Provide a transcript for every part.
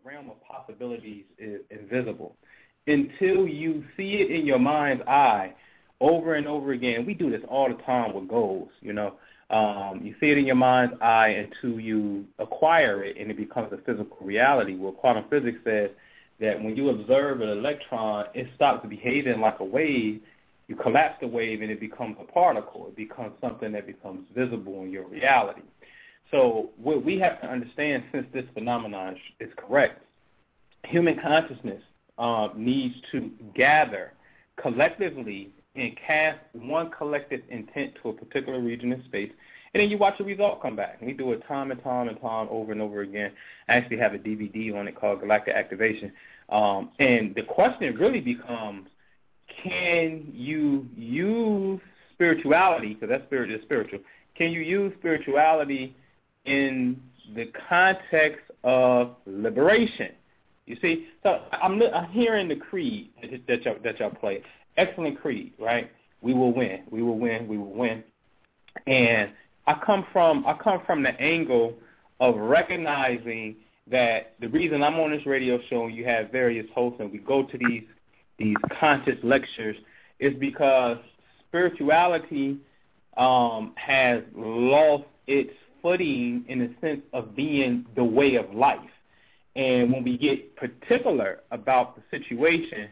the realm of possibilities is invisible. Until you see it in your mind's eye over and over again, we do this all the time with goals, you know. You see it in your mind's eye until you acquire it and it becomes a physical reality. Well, quantum physics says that when you observe an electron, it stops behaving like a wave. You collapse the wave and it becomes a particle. It becomes something that becomes visible in your reality. So what we have to understand, since this phenomenon is correct, human consciousness needs to gather collectively and cast one collective intent to a particular region in space, and then you watch the result come back. And we do it time and time and time over and over again. I actually have a DVD on it called Galactic Activation. And the question really becomes, can you use spirituality, because that spirit is spiritual, can you use spirituality in the context of liberation? You see, so I'm hearing the creed that y'all play. Excellent creed, right? We will win. We will win. We will win. And I come from the angle of recognizing that the reason I'm on this radio show and you have various hosts and we go to these conscious lectures is because spirituality has lost its footing in the sense of being the way of life. And when we get particular about the situation,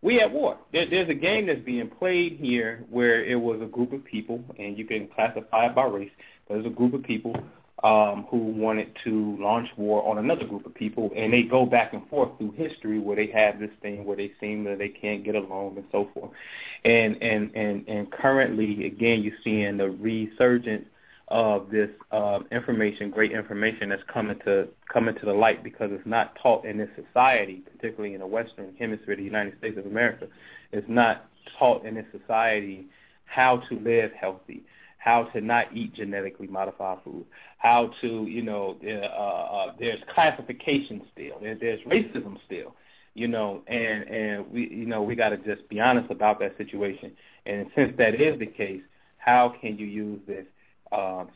we at war. There's a game that's being played here where it was a group of people, and you can classify it by race, but there's a group of people who wanted to launch war on another group of people, and they go back and forth through history where they have this thing where they seem that they can't get along and so forth. And currently, again, you're seeing the resurgence of this information, great information that's coming to the light because it's not taught in this society, particularly in the Western Hemisphere, the United States of America. It's not taught in this society how to live healthy, how to not eat genetically modified food, how to, there's classification still, there's racism still, and we got to just be honest about that situation. And since that is the case, how can you use this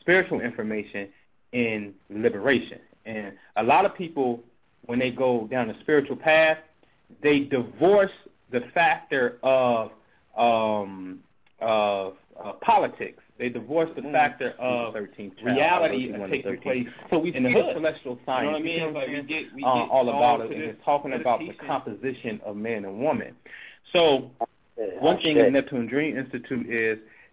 spiritual information in liberation? And a lot of people, when they go down the spiritual path, they divorce the factor of politics. They divorce the factor of reality that's taking place. So we see the celestial science. You know what I mean? We get all about it, and it's talking about the composition of man and woman. So one thing the Neptune Dream Institute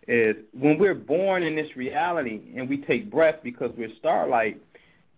is when we're born in this reality and we take breath because we're starlight,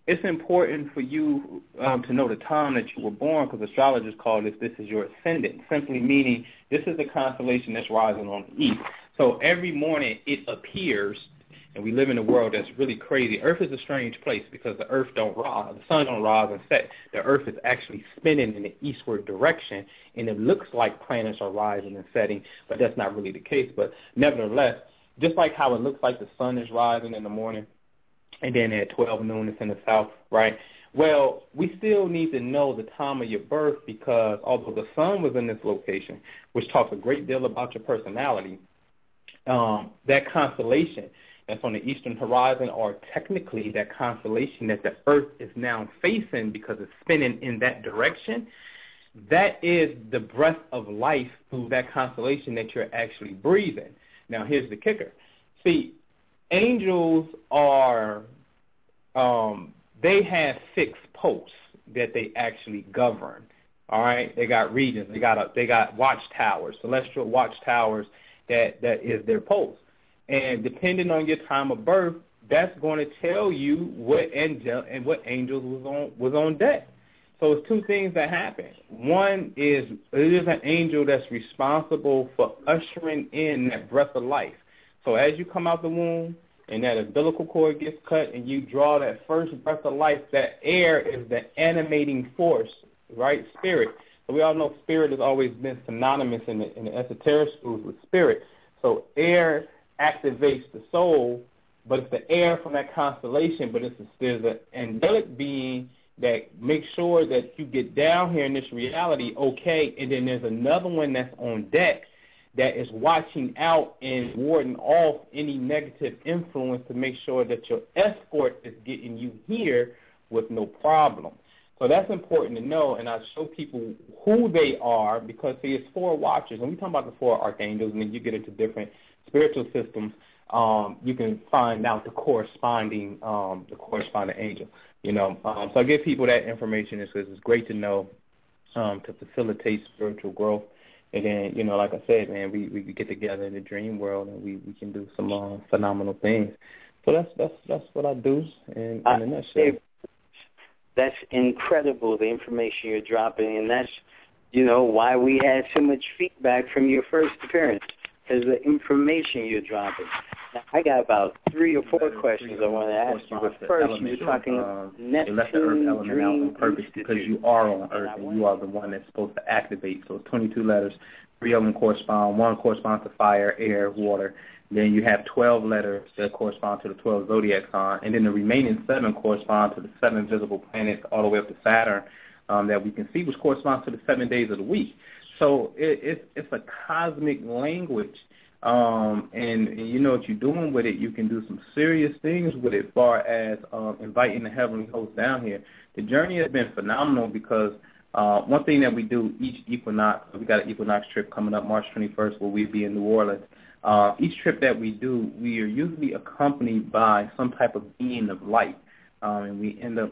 it's important for you to know the time that you were born, because astrologers call this is your ascendant, simply meaning this is the constellation that's rising on the east. So every morning it appears, and we live in a world that's really crazy. Earth is a strange place because the earth don't rise, the sun don't rise and set. The earth is actually spinning in the eastward direction, and it looks like planets are rising and setting, but that's not really the case. But nevertheless, just like how it looks like the sun is rising in the morning, and then at 12 noon it's in the south, right? Well, we still need to know the time of your birth, because although the sun was in this location, which talks a great deal about your personality, that constellation that's on the eastern horizon, or technically that constellation that the earth is now facing because it's spinning in that direction, that is the breath of life through that constellation that you're actually breathing. Now, here's the kicker. See, angels are, they have fixed posts that they actually govern. All right, they got regions, they got watchtowers, celestial watchtowers that is their post. And depending on your time of birth, that's going to tell you what angels was on deck. So it's two things that happen. One is it is an angel that's responsible for ushering in that breath of life. So as you come out the womb and that umbilical cord gets cut and you draw that first breath of life, that air is the animating force, right? Spirit. So we all know spirit has always been synonymous in the esoteric schools with spirit. So air activates the soul, but it's the air from that constellation, but there's an angelic being that makes sure that you get down here in this reality okay, and then there's another one that's on deck that is watching out and warding off any negative influence to make sure that your escort is getting you here with no problem. So that's important to know, and I show people who they are because, see, it's 4 watchers. When we talk about the 4 archangels, and then you get into different spiritual systems, you can find out the corresponding angel. So I give people that information because it's great to know to facilitate spiritual growth. And then, like I said, man, we get together in the dream world and we can do some phenomenal things. So that's what I do in a nutshell. That's incredible, the information you're dropping, and that's, why we had so much feedback from your first appearance, because the information you're dropping. Now, I got about 3 or 4 questions I want to ask you. But first, you were talking Neptune, they left the Earth element out on purpose Institute. because you are on Earth and you are the one that's supposed to activate. So it's 22 letters. 3 of them correspond. 1 corresponds to fire, air, water. Then you have 12 letters that correspond to the 12 zodiac signs, and then the remaining 7 correspond to the 7 visible planets all the way up to Saturn that we can see, which corresponds to the 7 days of the week. So it's a cosmic language, and you know what you're doing with it. You can do some serious things with it as far as inviting the heavenly host down here. The journey has been phenomenal because one thing that we do each equinox, we got an equinox trip coming up March 21st where we'll be in New Orleans. Each trip that we do, we are usually accompanied by some type of being of light, and we end up,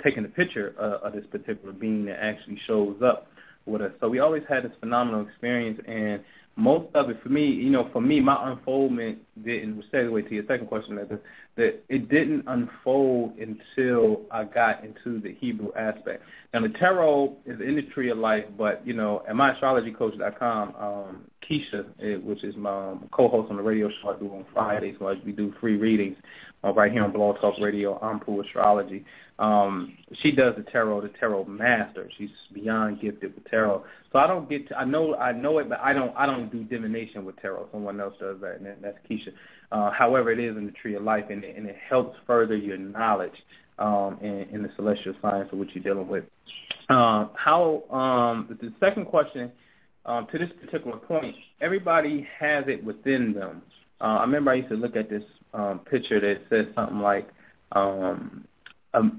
taking a picture of this particular being that actually shows up with us. So we always had this phenomenal experience, and most of it for me, my unfoldment didn't segue to your second question, that it didn't unfold until I got into the Hebrew aspect. Now, the tarot is in the tree of life, but, at myastrologycoach.com, Keisha, which is my co-host on the radio show I do on Fridays, so we do free readings right here on BlogTalkRadio, Anpu Astrology. She does the tarot master. She's beyond gifted with tarot. So I don't get to, I know it, but I don't do divination with tarot. Someone else does that, and that's Keisha. However, it is in the tree of life, and it helps further your knowledge in the celestial science of what you're dealing with. The second question, to this particular point, everybody has it within them. I remember I used to look at this picture that says something like, a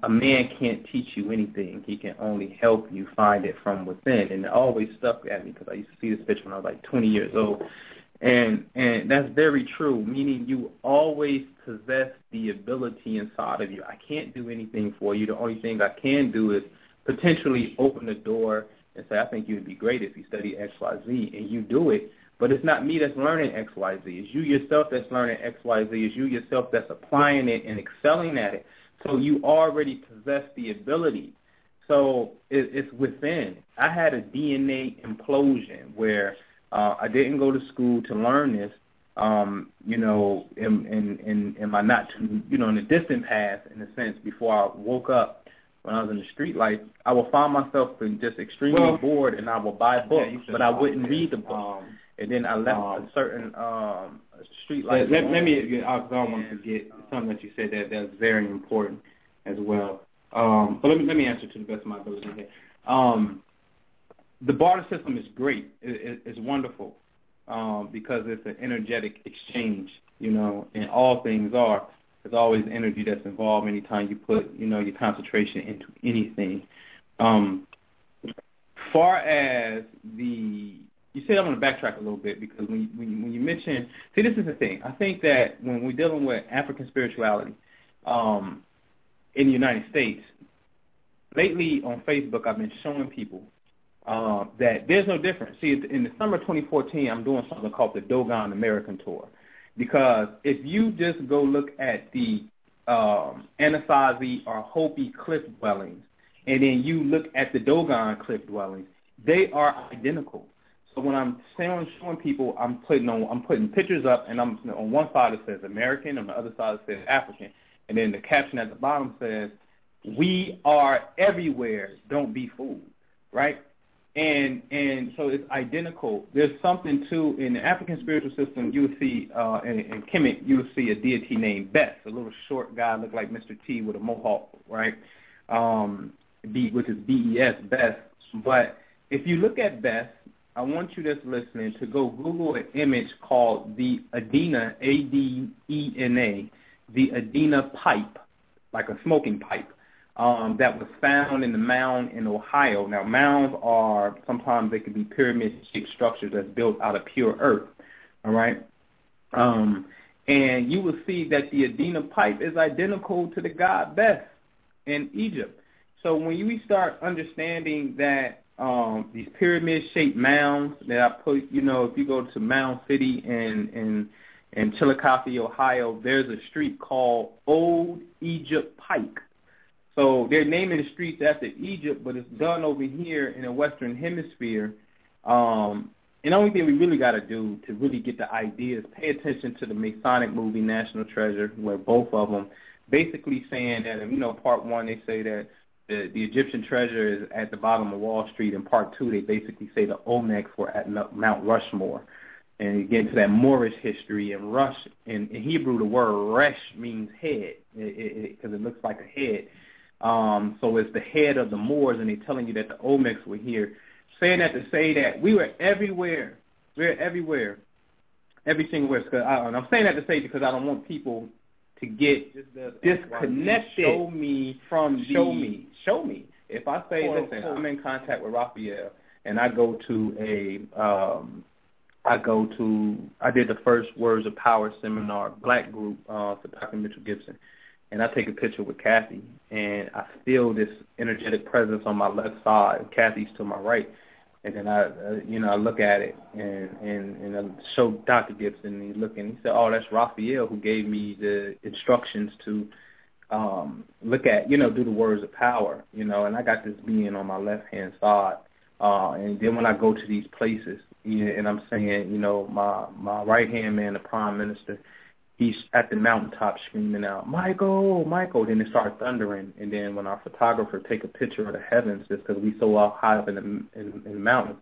man can't teach you anything. He can only help you find it from within. And it always stuck at me because I used to see this picture when I was like 20 years old. And that's very true, meaning you always possess the ability inside of you. I can't do anything for you. The only thing I can do is potentially open the door and say, I think you would be great if you study X, Y, Z, and you do it. But it's not me that's learning X, Y, Z. It's you yourself that's learning X, Y, Z. It's you yourself that's applying it and excelling at it. So you already possess the ability. So it's within. I had a DNA implosion where I didn't go to school to learn this, in my not too, in the distant past, in a sense, before I woke up when I was in the street life. I would find myself just extremely bored, and I would buy books, but I wouldn't read the book. And then I left a certain street life. Let me, I don't want to forget something that you said that's very important as well. But let me answer to the best of my ability here. The barter system is great. It's wonderful because it's an energetic exchange, and all things are. There's always energy that's involved anytime you put, your concentration into anything. Far as you said, I want to backtrack a little bit because when you mention, see, this is the thing. I think that when we're dealing with African spirituality in the United States, lately on Facebook I've been showing people that there's no difference. See, in the summer of 2014, I'm doing something called the Dogon American Tour. Because if you just go look at the Anasazi or Hopi cliff dwellings, and then you look at the Dogon cliff dwellings, they are identical. So when I'm showing people, I'm putting pictures up, and I'm on one side it says American, on the other side it says African, and then the caption at the bottom says, "We are everywhere. Don't be fooled." Right? And so it's identical. There's something, too, in the African spiritual system, you would see, in Kemet, you would see a deity named Bes, a little short guy, looked like Mr. T with a mohawk, right, which is B-E-S, Bes. But if you look at Bes, I want you that's listening to go Google an image called the Adena, A-D-E-N-A, the Adena pipe, like a smoking pipe. that was found in the mound in Ohio. Now, mounds are, sometimes they can be pyramid-shaped structures that's built out of pure earth, all right? And you will see that the Adena pipe is identical to the god Beth in Egypt. So when we start understanding that these pyramid-shaped mounds that I put, if you go to Mound City in Chillicothe, Ohio, there's a street called Old Egypt Pike. So they're naming the streets after Egypt, but it's done over here in the Western Hemisphere. And the only thing we really got to do to really get the idea is pay attention to the Masonic movie National Treasure, where both of them basically saying that, part one, they say that the Egyptian treasure is at the bottom of Wall Street. In part two, they basically say the Olmecs were at Mount Rushmore. And you get into that Moorish history, and Rush, in Hebrew, the word Resh means head, because it looks like a head. So it's the head of the Moors, and they're telling you that the Olmecs were here. Saying that to say that we were everywhere. We're everywhere. Every single where. I'm saying that to say because I don't want people to get disconnected. Show me. If I say, listen, I'm in contact with Raphael, and I go to I did the first Words of Power seminar, black group, for Dr. Mitchell Gibson. And I take a picture with Kathy, and I feel this energetic presence on my left side, and Kathy's to my right. And then I look at it and I show Dr. Gibson, and he said, "Oh, that's Raphael who gave me the instructions to look at, do the Words of Power, and I got this being on my left hand side. And then when I go to these places, and I'm saying, my right hand man, the Prime Minister, he's at the mountaintop screaming out, Michael, Michael. Then it starts thundering. And then when our photographer take a picture of the heavens, just because we so high up in the mountains,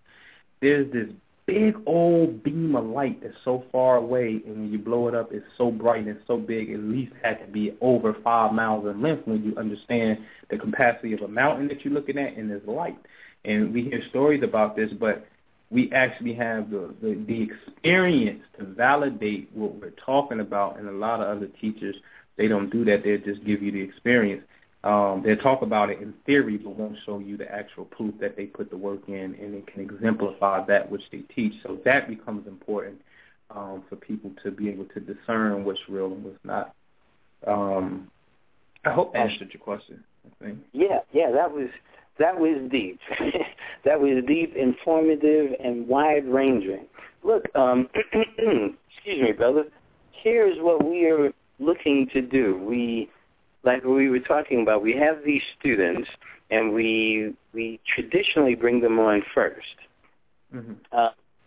there's this big old beam of light that's so far away, and when you blow it up, it's so bright and so big, it at least had to be over 5 miles in length when you understand the capacity of a mountain that you're looking at and this light. And we hear stories about this, but we actually have the experience to validate what we're talking about, and a lot of other teachers, they don't do that. They just give you the experience. They'll talk about it in theory, but won't show you the actual proof that they put the work in, and it can exemplify that which they teach. So that becomes important for people to be able to discern what's real and what's not. I hope that answered your question, I think. Yeah, that was deep. That was deep, informative, and wide-ranging. Look, excuse me, brother. Here's what we are looking to do. Like we were talking about, we have these students, and we traditionally bring them on first. Mm-hmm.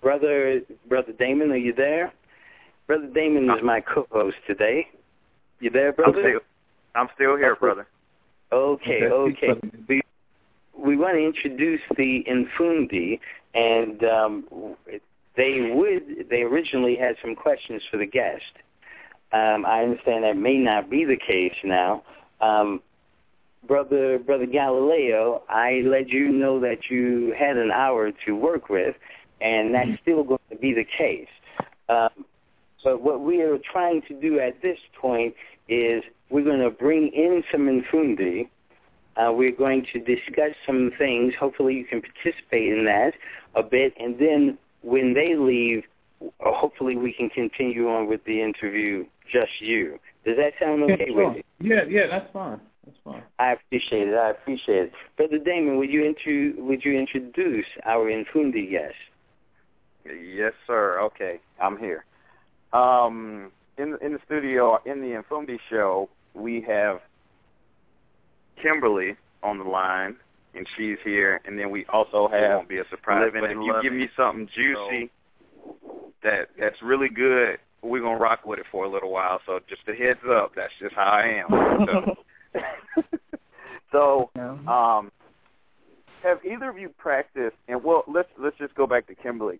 Brother Damon, are you there? Brother Damon is my co-host today. You there, brother? I'm still here, brother. Okay. We want to introduce the Infundi, and they originally had some questions for the guest. I understand that may not be the case now. Brother Galileo, I let you know that you had an hour to work with, and that's still going to be the case. But what we are trying to do at this point is we're going to bring in some Infundi. We're going to discuss some things. Hopefully you can participate in that a bit. And then when they leave, hopefully we can continue on with the interview, just you. Does that sound okay with you? Yeah, that's fine. I appreciate it. Brother Damon, would you introduce our Infundi guest? Yes, sir. Okay, I'm here. In the studio, in the Infundi show, we have Kimberly on the line, and she's here. And then we also have, it won't be a surprise, but if you give me something juicy that's really good, we're going to rock with it for a little while. So just a heads up, that's just how I am. So have either of you practiced, and well, let's just go back to Kimberly.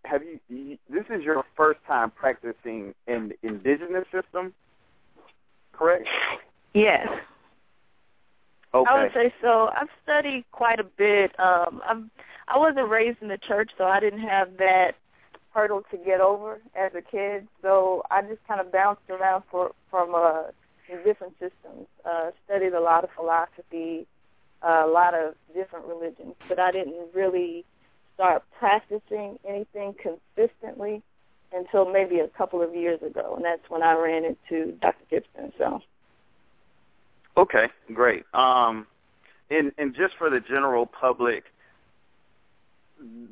Have you, this is your first time practicing in the indigenous system, correct? Yes. Okay. I would say so. I've studied quite a bit. I wasn't raised in the church, so I didn't have that hurdle to get over as a kid. So I just kind of bounced around from different systems, studied a lot of philosophy, a lot of different religions, but I didn't really start practicing anything consistently until maybe a couple of years ago, and that's when I ran into Dr. Gibson. So. Okay, great. And just for the general public,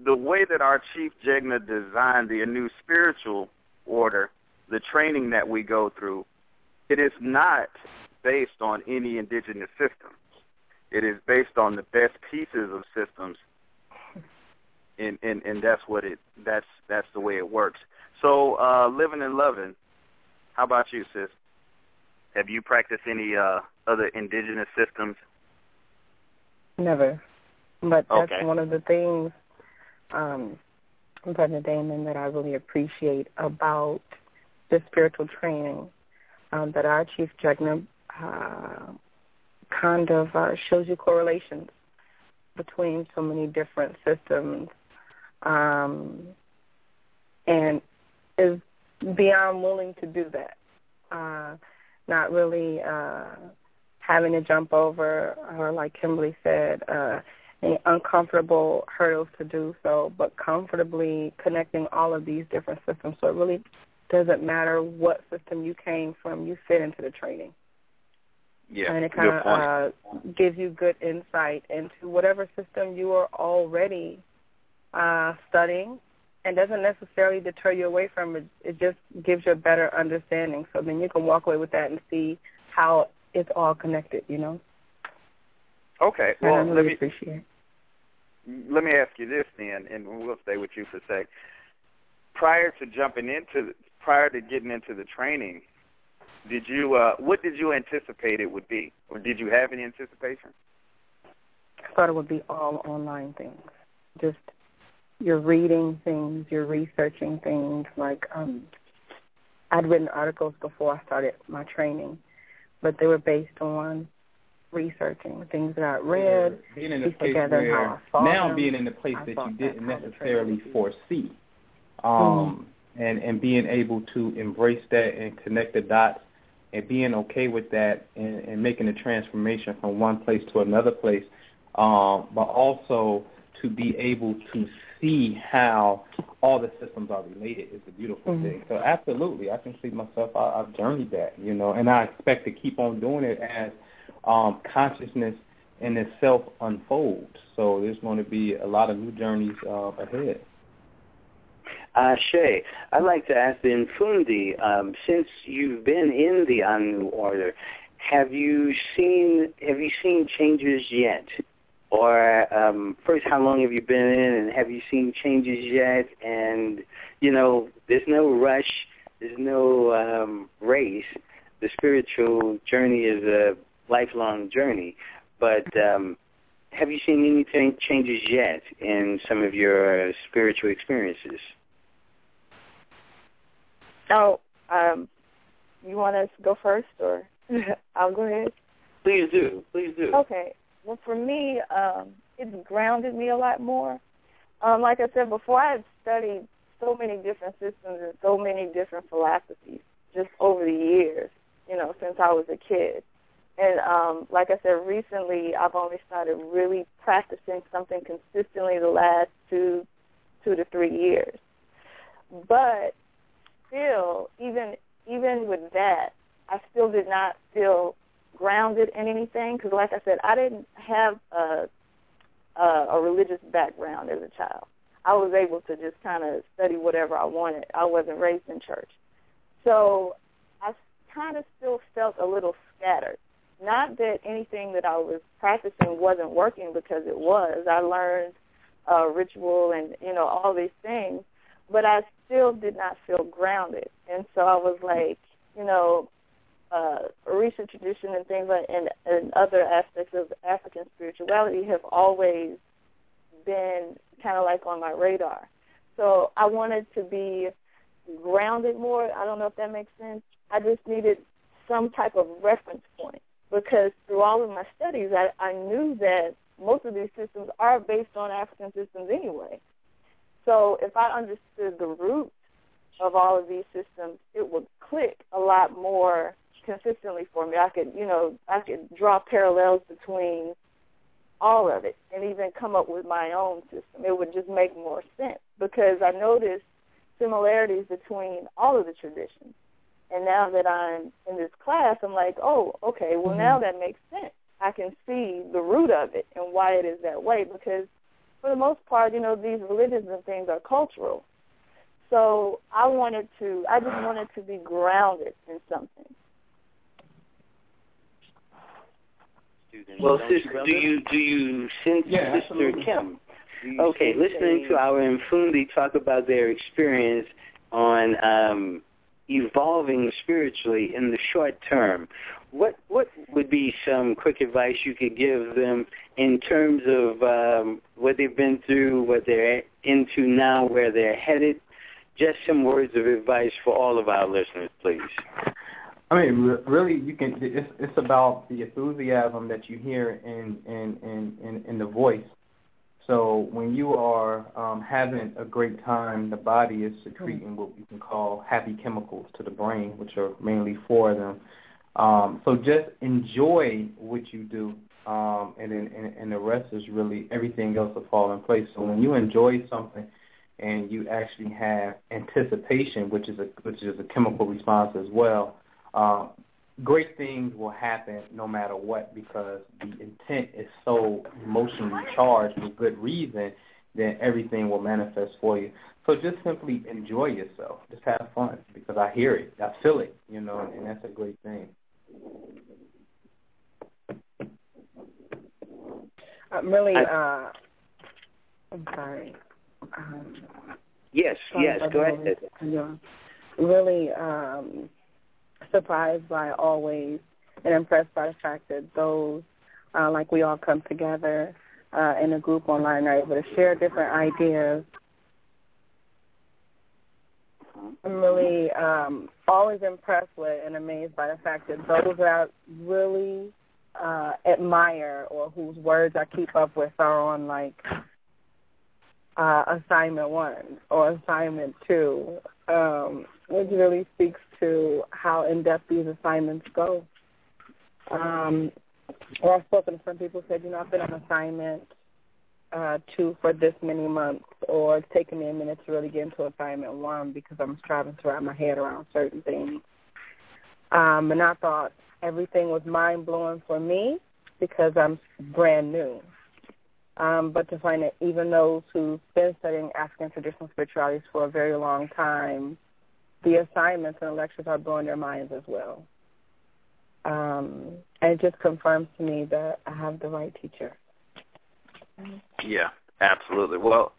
the way that our Chief Jegna designed the new spiritual order, the training that we go through, it is not based on any indigenous system. It is based on the best pieces of systems, and that's the way it works. So, living and loving. How about you, sis? Have you practiced any other indigenous systems? Never, but that's okay. One of the things, Brother Damon, that I really appreciate about the spiritual training, that our Chief Jegna kind of shows you correlations between so many different systems, and is beyond willing to do that. Not really having to jump over, or like Kimberly said, any uncomfortable hurdles to do so, but comfortably connecting all of these different systems. So it really doesn't matter what system you came from, you fit into the training. Yeah, and it kind of gives you good insight into whatever system you are already studying, and doesn't necessarily deter you away from it. It just gives you a better understanding. So then you can walk away with that and see how it's all connected, you know? Okay. Well, well, I really appreciate it. Let me ask you this then, and we'll stay with you for a sec. Prior to getting into the training, what did you anticipate it would be? Or did you have any anticipation? I thought it would be all online things. Just you're reading things, you're researching things. Like I'd written articles before I started my training, but they were based on researking things that I read, being in a place together where, how I saw now them. being in a place that you didn't necessarily foresee, Mm-hmm. and being able to embrace that and connect the dots and being okay with that and making a transformation from one place to another place, but also to be able to see how all the systems are related is a beautiful Mm-hmm. thing. So absolutely, I can see myself, I've journeyed that, you know, and I expect to keep on doing it as consciousness in itself unfolds. So there's going to be a lot of new journeys ahead. Shay, I'd like to ask the Nfundi, since you've been in the Anu order, have you seen changes yet? Or first, how long have you been in, and have you seen changes yet? And, you know, there's no rush, there's no race. The spiritual journey is a lifelong journey. But have you seen any changes yet in some of your spiritual experiences? Oh, you want us to go first, or I'll go ahead? Please do. Please do. Okay. Well, for me, it's grounded me a lot more. Like I said before, I had studied so many different systems and so many different philosophies just over the years, you know, since I was a kid. And like I said, recently I've only started really practicing something consistently the last 2 to 3 years. But still, even with that, I still did not feel grounded in anything, because like I said, I didn't have a religious background as a child. I was able to just kind of study whatever I wanted. I wasn't raised in church. So I kind of still felt a little scattered. Not that anything that I was practicing wasn't working, because it was. I learned ritual and, you know, all these things, but I still did not feel grounded. And so I was like, you know, Orisha tradition and things like, and other aspects of African spirituality have always been kind of like on my radar. So I wanted to be grounded more. I don't know if that makes sense. I just needed some type of reference point, because through all of my studies, I knew that most of these systems are based on African systems anyway. So if I understood the roots of all of these systems, it would click a lot more consistently for me. I could draw parallels between all of it and even come up with my own system. It would just make more sense because I noticed similarities between all of the traditions. And now that I'm in this class, I'm like, oh, okay, well, now that makes sense. I can see the root of it and why it is that way because for the most part, these religions and things are cultural. So I just wanted to be grounded in something. Well, sister, do you sense Sister Kim? Okay, listening to our Mfundi talk about their experience on evolving spiritually in the short term, what would be some quick advice you could give them in terms of what they've been through, what they're into now, where they're headed? Just some words of advice for all of our listeners, please. I mean, really, you can. It's about the enthusiasm that you hear in the voice. So when you are having a great time, the body is secreting what we can call happy chemicals to the brain, which are mainly 4 of them. So just enjoy what you do, and the rest is really everything else will fall in place. So when you enjoy something and you actually have anticipation, which is a chemical response as well, great things will happen no matter what because the intent is so emotionally charged for good reason that everything will manifest for you. So just simply enjoy yourself. Just have fun because I hear it. I feel it, and that's a great thing. I'm really, I'm sorry. Yes, go ahead. Really surprised by always and impressed by the fact that those, like we all come together in a group online, are able to share different ideas. I'm really always impressed with and amazed by the fact that those that I really admire or whose words I keep up with are on like assignment 1 or assignment 2, which really speaks to how in-depth these assignments go. Or I've spoken to some people who said, I've been on assignment 2 for this many months, or it's taken me a minute to really get into assignment 1 because I'm striving to wrap my head around certain things. And I thought everything was mind-blowing for me because I'm brand new. But to find that even those who've been studying African traditional spiritualities for a very long time, the assignments and the lectures are blowing their minds as well. And it just confirms to me that I have the right teacher. Yeah, absolutely. Well,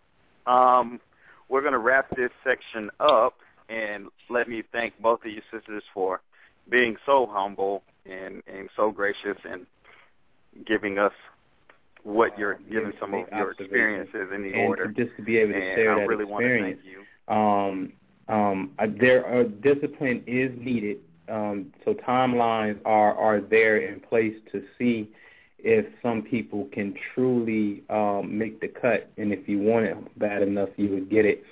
we're going to wrap this section up, and let me thank both of you sisters for being so humble and so gracious and giving us what you're giving some of your experiences in the order. And just to be able to share that really experience, want to thank you. Discipline is needed. So timelines are there in place to see if some people can truly make the cut, and if you want it bad enough, you would get it.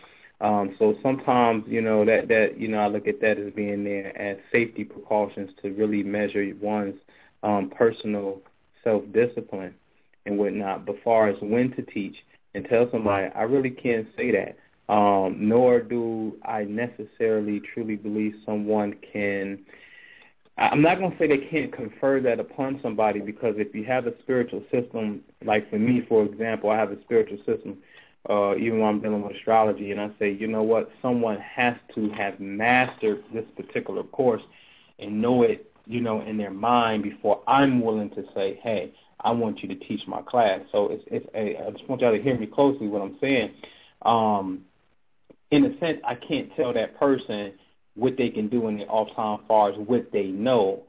So sometimes, that I look at that as being there as safety precautions to really measure one's personal self-discipline and whatnot. But far as when to teach and tell somebody, I really can't say that. Nor do I necessarily truly believe someone can. I'm not going to say they can't confer that upon somebody, because if you have a spiritual system, like for me, for example, I have a spiritual system, even when I'm dealing with astrology, and I say, you know what, someone has to have mastered this particular course and know it, in their mind before I'm willing to say, hey, I want you to teach my class. So I just want y'all to hear me closely what I'm saying. In a sense, I can't tell that person what they can do in their off time as far as what they know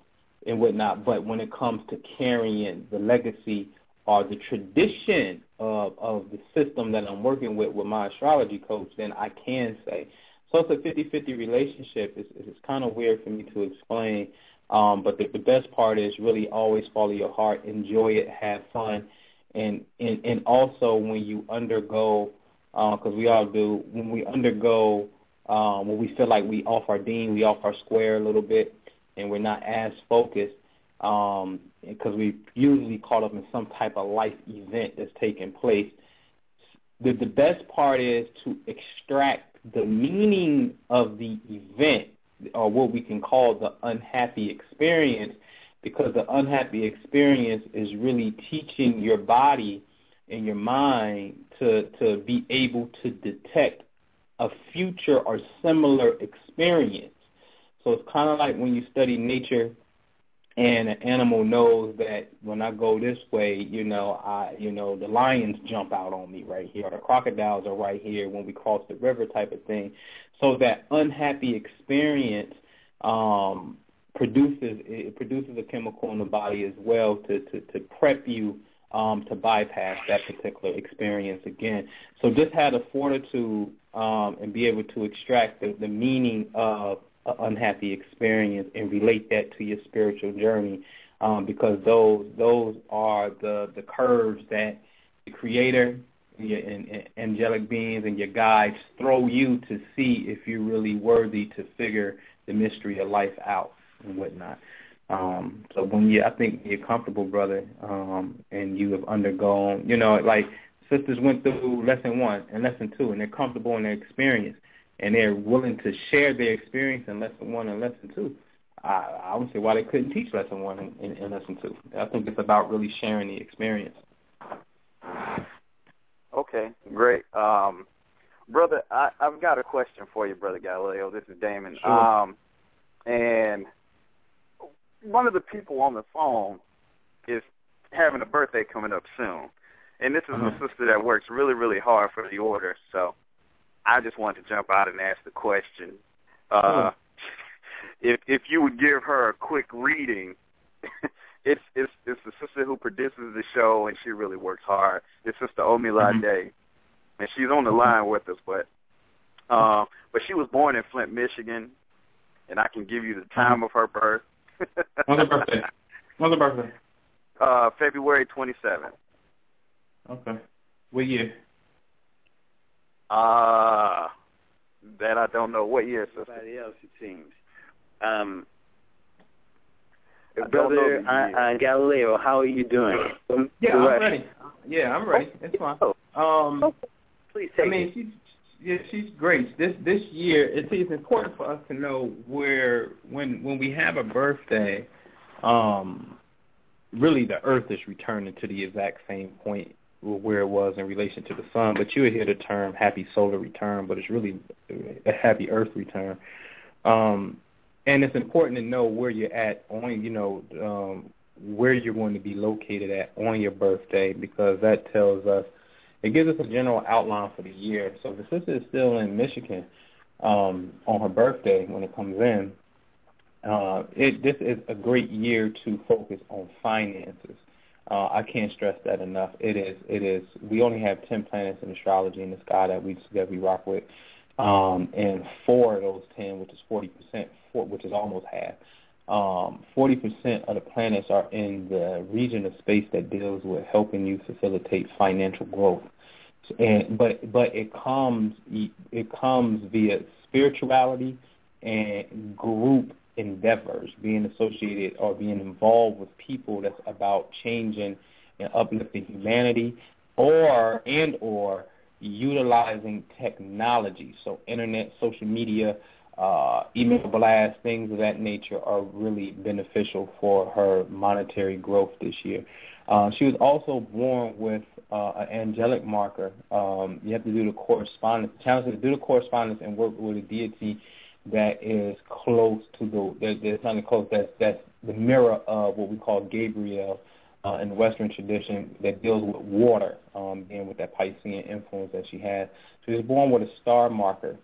and whatnot. But when it comes to carrying the legacy or the tradition of the system that I'm working with my astrology coach, then I can say. So it's a 50-50 relationship. It's kind of weird for me to explain. But the best part is really always follow your heart, enjoy it, have fun. And also when you undergo, because we all do, when we undergo, when we feel like we off our dean, we off our square a little bit, and we're not as focused because we're usually caught up in some type of life event that's taking place. The best part is to extract the meaning of the event, or what we can call the unhappy experience, because the unhappy experience is really teaching your body and your mind to be able to detect a future or similar experience. So it's kind of like when you study nature and an animal knows that when I go this way, the lions jump out on me right here, or the crocodiles are right here when we cross the river type of thing. So that unhappy experience produces a chemical in the body as well to prep you to bypass that particular experience again. So just have the fortitude and be able to extract the meaning of an unhappy experience and relate that to your spiritual journey, because those are the curves that the Creator, your angelic beings, and your guides throw you to see if you're really worthy to figure the mystery of life out and whatnot. So I think you're comfortable, brother, and you have undergone, like sisters went through lesson 1 and lesson 2, and they're comfortable in their experience, and they're willing to share their experience in lesson 1 and lesson 2. I would say why they couldn't teach lesson 1 and lesson 2. I think it's about really sharing the experience. Okay, great. Brother, I've got a question for you, Brother Galileo. This is Damon. Sure. And one of the people on the phone is having a birthday coming up soon. And this is a sister that works really, really hard for the order. So I just wanted to jump out and ask the question. If you would give her a quick reading, it's the sister who produces the show, and she really works hard. It's Sister Omilade, and she's on the line with us. But she was born in Flint, Michigan, and I can give you the time of her birth. When's her birthday? February 27th. Okay. What year? That I don't know. What year, sister? Somebody else, it seems. Brother Galileo, how are you doing? Yeah, I'm ready. Yeah, I'm ready. It's fine. Please take it. She's great. This year, it's important for us to know when we have a birthday, really the Earth is returning to the exact same point where it was in relation to the sun. But you would hear the term happy solar return, but it's really a happy Earth return. And it's important to know where you're at on, where you're going to be located at on your birthday, because that tells us, it gives us a general outline for the year. So if the sister is still in Michigan on her birthday when it comes in, this is a great year to focus on finances. I can't stress that enough. It is. We only have 10 planets in astrology in the sky that we rock with, and 4 of those 10, which is 40%, which is almost half. 40% of the planets are in the region of space that deals with helping you facilitate financial growth. But it comes via spirituality and group endeavors, being associated or being involved with people that's about changing and uplifting humanity, or utilizing technology. So internet, social media, email blasts, things of that nature are really beneficial for her monetary growth this year. She was also born with an angelic marker. You have to do the correspondence. The challenge is to do the correspondence and work with a deity that is close to that's not close. That's the mirror of what we call Gabriel in the Western tradition, that deals with water, and with that Piscean influence that she has. She was born with a star marker,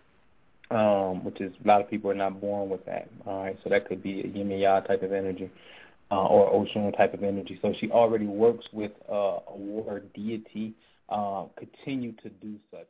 which is a lot of people are not born with that. All right, so that could be a yin and yang type of energy, or ocean type of energy. So she already works with a water deity. Continue to do such.